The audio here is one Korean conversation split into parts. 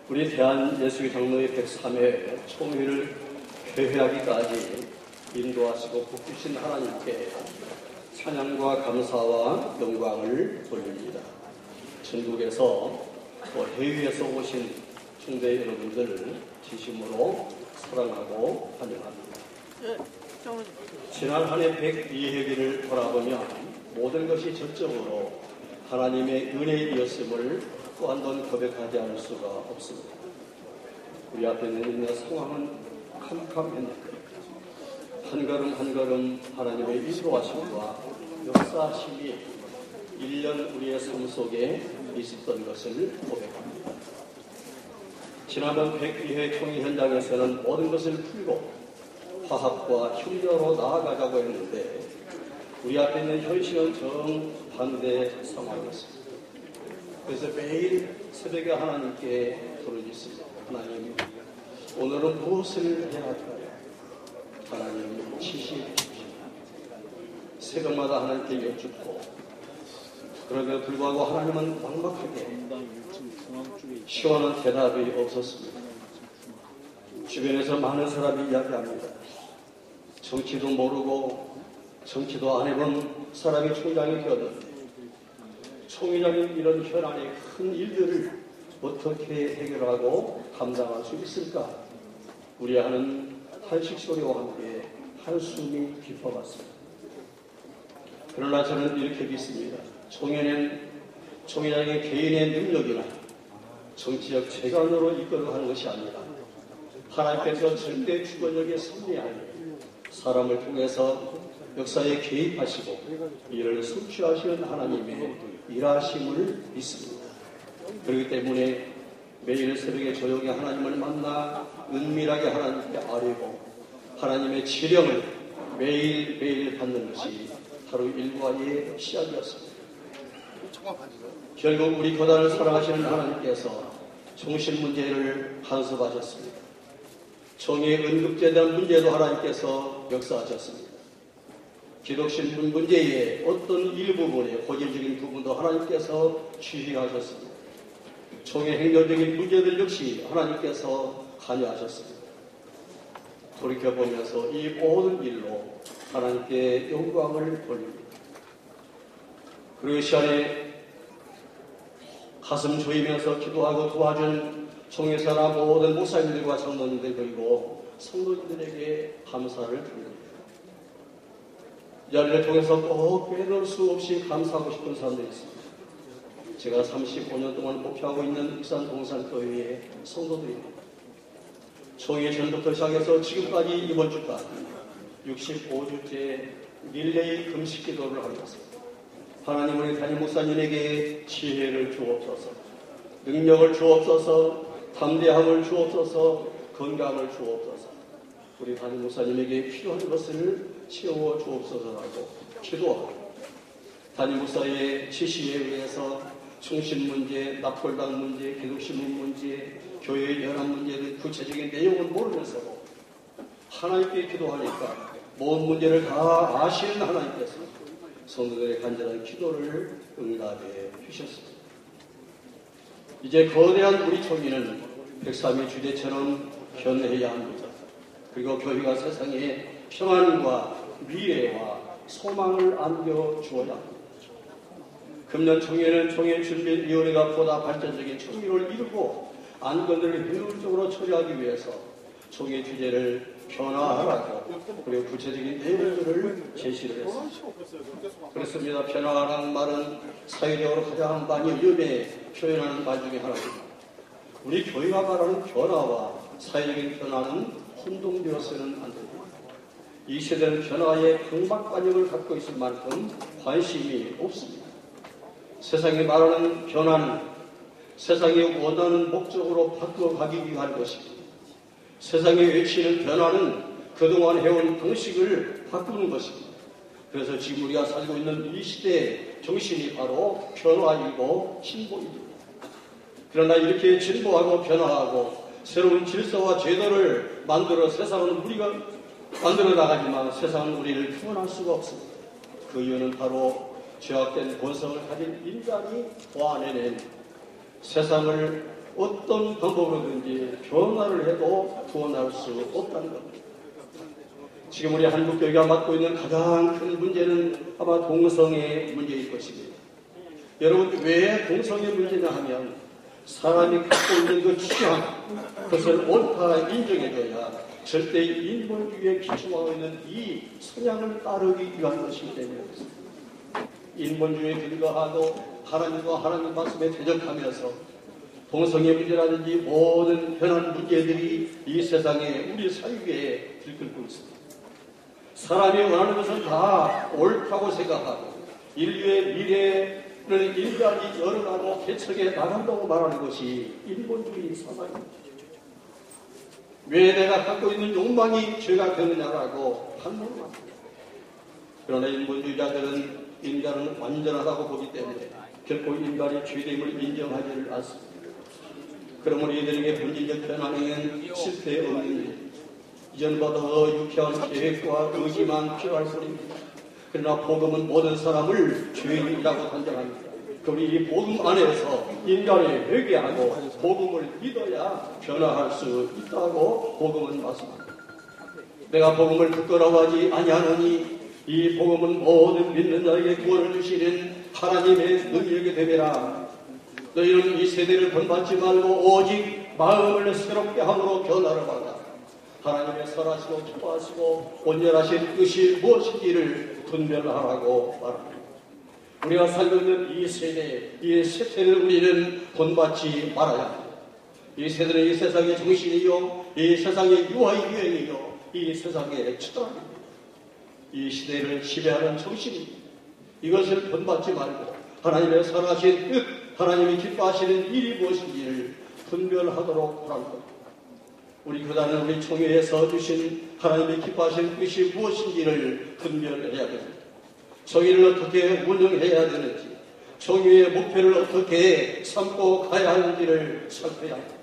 우리 대한예수장로회 103회 총회를 회회하기까지 인도하시고 복주신 하나님께 찬양과 감사와 영광을 돌립니다. 전국에서 또 해외에서 오신 총대 여러분들을 진심으로 사랑하고 환영합니다. 지난 한 해 102회기를 돌아보면 모든 것이 전적으로 하나님의 은혜이었음을 또 한 번 고백하지 않을 수가 없습니다. 우리 앞에 있는 상황은 캄캄했는데 한 걸음 한 걸음 하나님의 인도하심과 역사하심이 1년 우리의 삶 속에 있었던 것을 고백합니다. 지난번 102회 총회 현장에서는 모든 것을 풀고 화합과 협력으로 나아가자고 했는데 우리 앞에 있는 현실은 정반대 상황이었습니다. 그래서 매일 새벽에 하나님께 부르짖습니다. 하나님, 오늘은 무엇을 해야 할까요? 하나님, 지시해 주십시오. 새벽마다 하나님께 여쭙고 그럼에도 불구하고 하나님은 막막하게 시원한 대답이 없었습니다. 주변에서 많은 사람이 이야기합니다. 정치도 모르고 정치도 안 해본 사람이 총장이 되었는데 총회장인 이런 현안의 큰 일들을 어떻게 해결하고 감당할 수 있을까? 우려하는 탄식 소리와 함께 한숨이 깊어갔습니다. 그러나 저는 이렇게 믿습니다. 총회는 총회장의 개인의 능력이나 정치적 재간으로 이끌어가는 것이 아니라 하나님께서 절대 주권력의 섭리하에 사람을 통해서 역사에 개입하시고 이를 성취하시는 하나님의 일하심을 믿습니다. 그렇기 때문에 매일 새벽에 조용히 하나님을 만나 은밀하게 하나님께 아뢰고 하나님의 지령을 매일매일 받는 것이 하루 일과의 시작이었습니다. 결국 우리 고단을 사랑하시는 하나님께서 종신 문제를 간섭하셨습니다. 총회 언급제에 대한 문제도 하나님께서 역사하셨습니다. 기독신문 문제의 어떤 일부분에 고질적인 부분도 하나님께서 취하하셨습니다. 총회 행정적인 문제들 역시 하나님께서 관여하셨습니다. 돌이켜보면서 이 모든 일로 하나님께 영광을 돌립니다. 그리고 이 시간에 가슴 조이면서 기도하고 도와준 총회사나 모든 목사님들과 성도님들 그리고 성도님들에게 감사를 드립니다. 이 자리를 통해서 꼭 빼놓을 수 없이 감사하고 싶은 사람들이 있습니다. 제가 35년 동안 목회하고 있는 익산 동산교회의 성도들입니다. 총회 전부터 시작해서 지금까지 이번 주까지 65주째 릴레이 금식 기도를 하고 있습니다. 하나님 우리 담임 목사님에게 지혜를 주옵소서, 능력을 주옵소서, 담대함을 주옵소서, 건강을 주옵소서, 우리 담임 목사님에게 필요한 것을 채워 주옵소서라고 기도하고 담임 목사의 지시에 의해서 충신 문제, 납골당 문제, 기독신문 문제, 교회 연합 문제 등 구체적인 내용은 모르면서도 하나님께 기도하니까 모든 문제를 다 아시는 하나님께서 성도들의 간절한 기도를 응답해 주셨습니다. 이제 거대한 우리 총회는 103일 주제처럼 견해해야 합니다. 그리고 교회가 세상에 평안과 미래와 소망을 안겨주어야 합니다. 금년 총회는 총회준비위원회가 보다 발전적인 총회를 이루고 안건들을 효율적으로 처리하기 위해서 총회 주제를 변화하라고 그리고 구체적인 내용들을 제시를 했습니다. 그렇습니다. 변화라는 말은 사회적으로 가장 많이 위험에 표현하는 말 중에 하나입니다. 우리 교회가 말하는 변화와 사회적인 변화는 혼동되어서는 안 됩니다. 이 세대는 변화에 강박관념을 갖고 있을 만큼 관심이 없습니다. 세상이 말하는 변화는 세상이 원하는 목적으로 바꿔가기 위한 것입니다. 세상이 외치는 변화는 그동안 해온 방식을 바꾸는 것입니다. 그래서 지금 우리가 살고 있는 이 시대의 정신이 바로 변화이고 진보입니다. 그러나 이렇게 진보하고 변화하고 새로운 질서와 제도를 만들어 세상은 우리가 만들어 나가지만 세상은 우리를 표현할 수가 없습니다. 그 이유는 바로 죄악된 본성을 가진 인간이 보완해낸 세상을 어떤 방법으로든지 변화를 해도 구원할 수 없다는 겁니다. 지금 우리 한국교회가 맡고 있는 가장 큰 문제는 아마 동성애 문제일 것입니다. 여러분, 왜 동성애 문제냐 하면 사람이 갖고 있는 그 취향, 그것을 옳다 인정해줘야 절대 인본주의에 기초하고 있는 이 성향을 따르기 위한 것이기 때문에 그렇습니다. 인본주의에 근거하고 하나님과 하나님 말씀에 대적하면서 동성애 문제라든지 모든 현안 문제들이 이 세상에 우리 사회에 들끓고 있습니다. 사람이 원하는 것은 다 옳다고 생각하고 인류의 미래를 인간이 열어가고 개척해 나간다고 말하는 것이 인본주의 사상입니다. 왜 내가 갖고 있는 욕망이 죄가 되느냐라고 판단합니다. 그러나 인본주의자들은 인간은 완전하다고 보기 때문에 결코 인간이 죄됨을 인정하지를 않습니다. 그러므로 이들에게 본질적 변화는 실패 없는 일, 이전보다 더 유쾌한 계획과 의지만 필요할 뿐입니다. 그러나 복음은 모든 사람을 죄인이라고 단정합니다. 그러니 이 복음 안에서 인간이 회개하고 복음을 믿어야 변화할 수 있다고 복음은 말씀합니다. 내가 복음을 부끄러워하지 아니하노니 이 복음은 모든 믿는 자에게 구원을 주시는 하나님의 능력이 되리라. 너희는 이 세대를 본받지 말고 오직 마음을 새롭게 함으로 변화를 받아 하나님의 선하시고 기뻐하시고 온전하신 뜻이 무엇인지를 분별하라고 말합니다. 우리가 살고 있는 이 세대, 이 세대를 우리는 본받지 말아야 합니다. 이 세대는 이 세상의 정신이요, 이 세상의 유아의 유행이요, 이 세상의 추락입니다. 이 시대를 지배하는 정신입니다. 이것을 본받지 말고 하나님의 선하신 뜻, 하나님이 기뻐하시는 일이 무엇인지를 분별하도록 하라는 겁니다. 우리 교단은 우리 총회에서 주신 하나님이 기뻐하시는 뜻이 무엇인지를 분별해야 됩니다. 총회를 어떻게 운영해야 되는지, 총회의 목표를 어떻게 삼고 가야 하는지를 살펴야 합니다.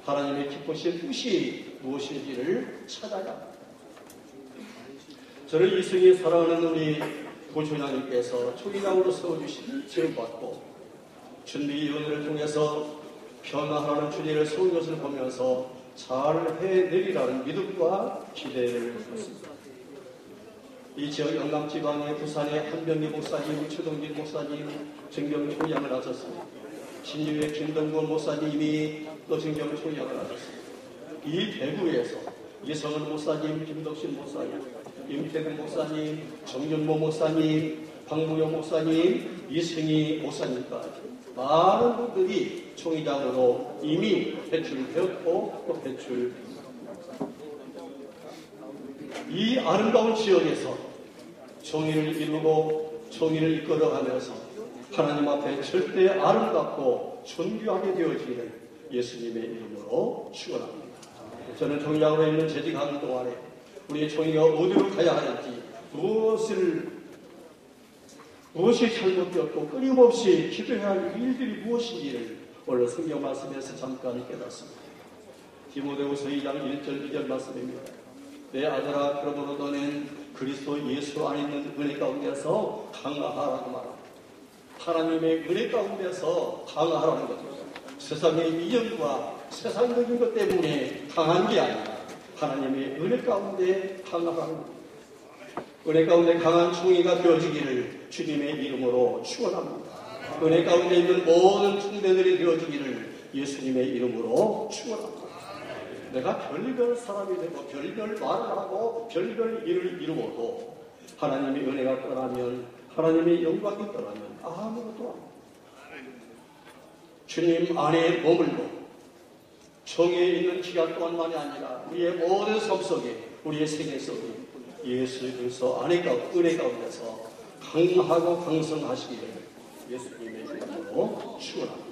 하나님의 기쁘신 뜻이 무엇인지를 찾아야 합니다. 저는 이승이 사랑하는 우리 부총장님께서 총회장으로 세워주신 지원받고 준비위원회를 통해서 변화하라는 주제를 세운 것을 보면서 잘 해내리라는 믿음과 기대를 했습니다. 이 지역 영남지방의 부산의 한병기 목사님, 최동진 목사님 정경총장을 하셨습니다. 신유의 김동건 목사님이 또 정경총장을 하셨습니다. 이 대구에서 이성은 목사님, 김덕신 목사님, 임태근 목사님, 정준모 목사님, 박무영 목사님, 이승희 목사님까지 많은 분들이 총회장으로 이미 배출되었고 또 배출됩니다. 이 아름다운 지역에서 총회를 이루고 총회를 이끌어가면서 하나님 앞에 절대 아름답고 존귀하게 되어지는 예수님의 이름으로 축원합니다. 저는 총회장으로 있는 재직하는 동안에 우리 총회가 어디로 가야 하는지 무엇이 잘못되었고 끊임없이 기도해야 할 일들이 무엇인지를 오늘 성경 말씀에서 잠깐 깨닫습니다. 디모데후서 2장 1절 2절 말씀입니다. 내 아들아, 그러므로 너는 그리스도 예수 안에 있는 은혜 가운데서 강화하라고 말합니다. 하나님의 은혜 가운데서 강화하라는 것입니다. 세상의 미련과 세상적인 것 때문에 강한 게 아니라 하나님의 은혜 가운데 강화하라는 것입니다. 은혜 가운데 강한 총회가 되어지기를 주님의 이름으로 축원합니다. 은혜 가운데 있는 모든 총대들이 되어지기를 예수님의 이름으로 축원합니다. 내가 별별 사람이 되고 별별 말을 하고 별별 일을 이루어도 하나님의 은혜가 떠나면, 하나님의 영광이 떠나면 아무것도 아닙니다. 주님 안에 머물고 총회에 있는 기간 동안만이 아니라 우리의 모든 삶 속에, 우리의 생애 속에 예수 그리스도 은혜 가운데서 강하고 강성하시기를 예수님의 이름으로 축원합니다.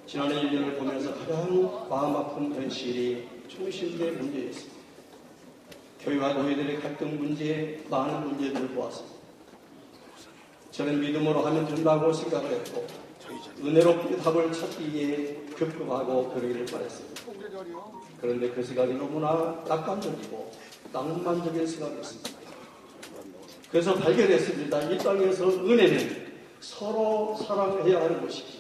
지난해 1년을 보면서 가장 마음 아픈 현실이 총신의 문제였습니다. 교회와 교회들의 갈등 문제, 많은 문제들을 보았습니다. 저는 믿음으로 하면 된다고 생각을 했고 은혜롭게 답을 찾기에 급급하고 그러기를 바랬습니다. 그런데 그 생각이 너무나 낙관적이고 낭만적인 생각이었습니다. 그래서 발견했습니다. 이 땅에서 은혜는 서로 사랑해야 하는 것이지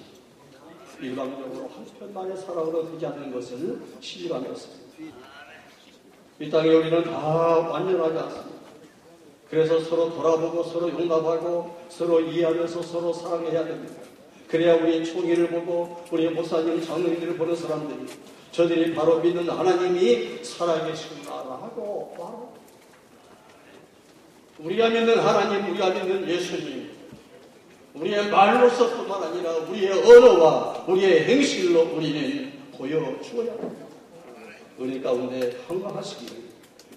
일방적으로 한편만의 사랑으로 되지 않는 것을 실감했습니다. 이 땅에 우리는 다 완전하지 않습니다. 그래서 서로 돌아보고 서로 용납하고 서로 이해하면서 서로 사랑해야 됩니다. 그래야 우리 총회를 보고 우리 목사님 장로님들을 보는 사람들이 저들이 바로 믿는 하나님이 살아계시구나 하고 바로 우리가 믿는 하나님, 우리가 믿는 예수님, 우리의 말로서뿐만 아니라 우리의 언어와 우리의 행실로 우리는 보여주어야 합니다. 은혜 가운데 항강하시기를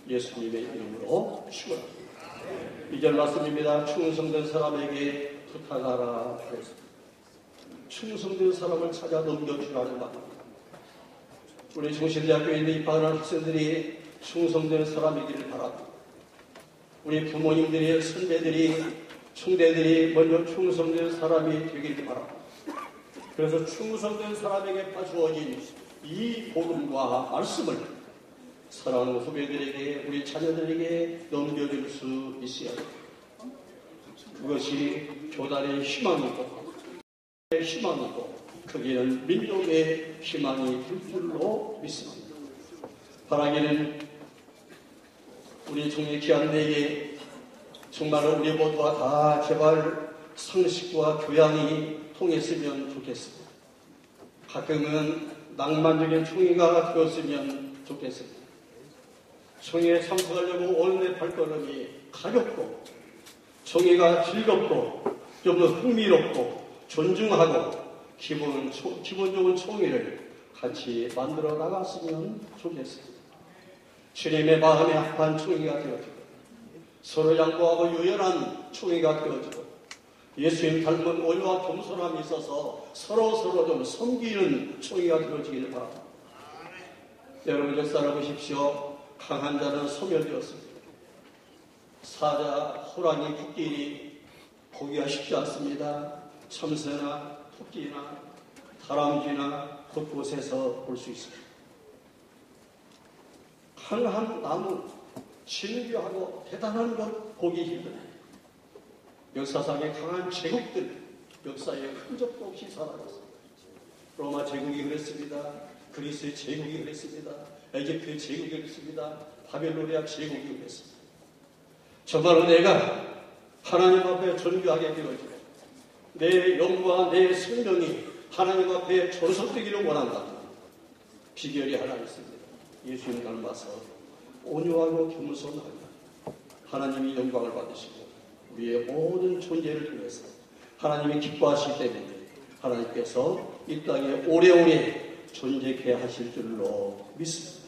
예수님의 이름으로 축원합니다. 2절 말씀입니다. 충성된 사람에게 부탁하라 하였습니다. 충성된 사람을 찾아 넘겨주라는 말입니다. 우리 중신대학교에 있는 입학하는 학생들이 충성된 사람이기를 바랍니다. 우리 부모님들이, 선배들이, 총대들이 먼저 충성된 사람이 되기를 바랍니다. 그래서 충성된 사람에게 주어진 이 복음과 말씀을 사랑하는 후배들에게, 우리 자녀들에게 넘겨줄 수 있어야 합니다. 그것이 교단의 희망이고 거기에는 민족의 희망이 될 줄로 믿습니다. 바라기는 우리 종의 귀한 내에 정말로 우리 모두가 다 제발 상식과 교양이 통했으면 좋겠습니다. 가끔은 낭만적인 총회가 되었으면 좋겠습니다. 총회에 참석하려고 오는 내 발걸음이 가볍고 총회가 즐겁고 좀 더 흥미롭고 존중하고 기본적인 총회를 같이 만들어 나갔으면 좋겠습니다. 주님의 마음에 합한 총회가 되어지고 서로 양보하고 유연한 총회가 되어지고 예수님 닮은 오유와 겸손함이 있어서 서로 좀 섬기는 총회가 되어지기를 바랍니다. 여러분 역사를 보십시오. 강한 자는 소멸되었습니다. 사자, 호랑이, 코끼리 보기가 쉽지 않습니다. 참새나 토끼나 다람쥐나 곳곳에서 볼 수 있습니다. 강한 나무, 진귀하고 대단한 것 보기 힘듭니다. 역사상의 강한 제국들, 역사에 흔적도 없이 사라졌습니다. 로마 제국이 그랬습니다. 그리스의 제국이 그랬습니다. 에집트의 제국이 그랬습니다. 바벨로니아 제국이 그랬습니다. 정말로 내가 하나님 앞에 존귀하게 되어지고 내 영과 내 생명이 하나님 앞에 존속되기를 원한다면 비결이 하나 있습니다. 예수님 닮아서 온유하고 겸손하게 하나님이 영광을 받으시고 우리의 모든 존재를 통해서 하나님이 기뻐하시기 때문에 하나님께서 이 땅에 오래오래 존재케 하실 줄로 믿습니다.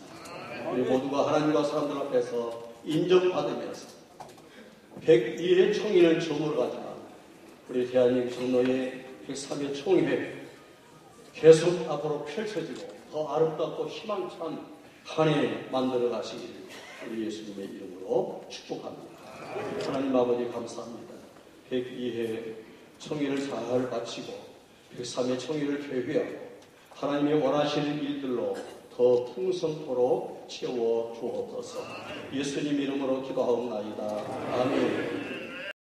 우리 모두가 하나님과 사람들 앞에서 인정받으면서 102회 총회는 저물어 가지만 우리 대한민국 성도의 103회 총회 계속 앞으로 펼쳐지고 더 아름답고 희망찬 한 해 만들어 가시길 우리 예수님의 이름으로 축복합니다. 하나님 아버지 감사합니다. 102회 총회를 잘 마치고 103회 총회를 개회하고 하나님이 원하시는 일들로 더 풍성토록 채워 주옵소서. 예수님 이름으로 기도하옵나이다. 아멘.